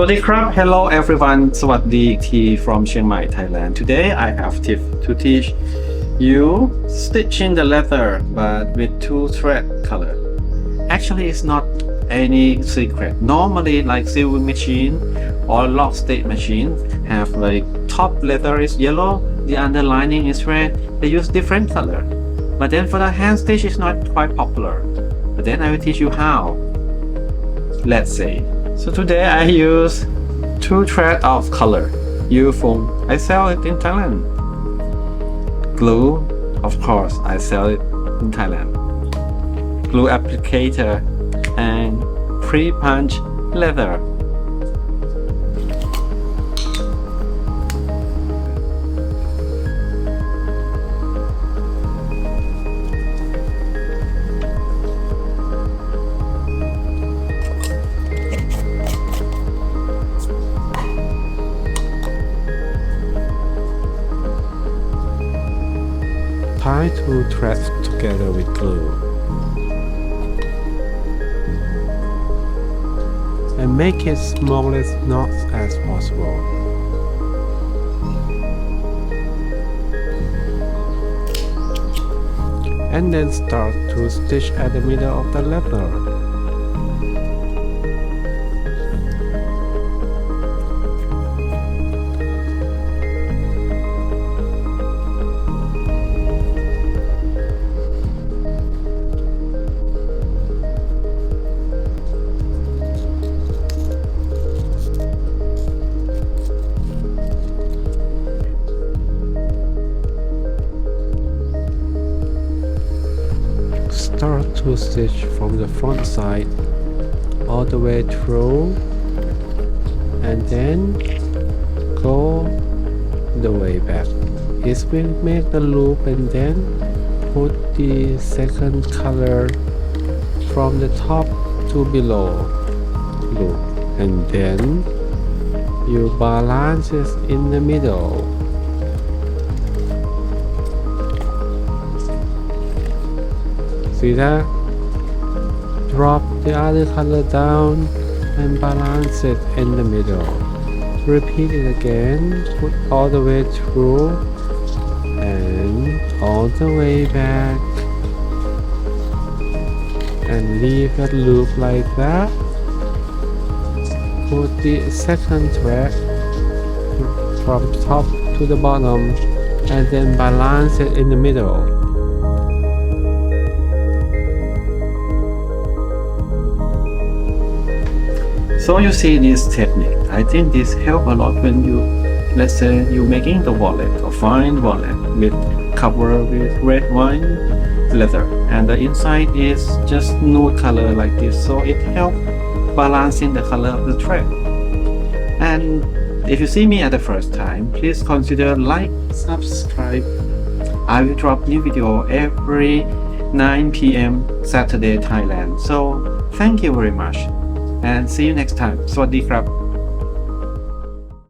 วัสดีครับ Hello everyone สวัสดีอีกที from เชียงใหม่ Thailand. Today I have tip to teach you stitching the leather but with two thread color. Actually it's not any secret. Normally like sewing machine or lock stitch machine have like top leather is yellow, the underlining is red. They use different color. But then for the hand stitch is not quite popular. But then I will teach you how. Let's see. So today I use two thread of color. Yufeng, I sell it in Thailand. Glue, of course, I sell it in Thailand. Glue applicator and pre-punch leather. Tie two threads together with glue and make it smallest knots as possible. And then start to stitch at the middle of the leather. Start to stitch from the front side all the way through and then go the way back. It will make the loop and then put the second color from the top to below loop and then you balance it in the middle. See that? Drop the other color down and balance it in the middle. Repeat it again, put all the way through and all the way back and leave a loop like that. Put the second thread from top to the bottom and then balance it in the middle. So you see this technique. I think this help a lot when you, let's say you making the wallet or fine wallet with cover with red wine leather and the inside is just nude color like this. So it help balancing the color of the thread. And if you see me at the first time, please consider like, subscribe. I will drop new video every 9 p.m. Saturday Thailand. So thank you very much. And see you next time. สวัสดีครับ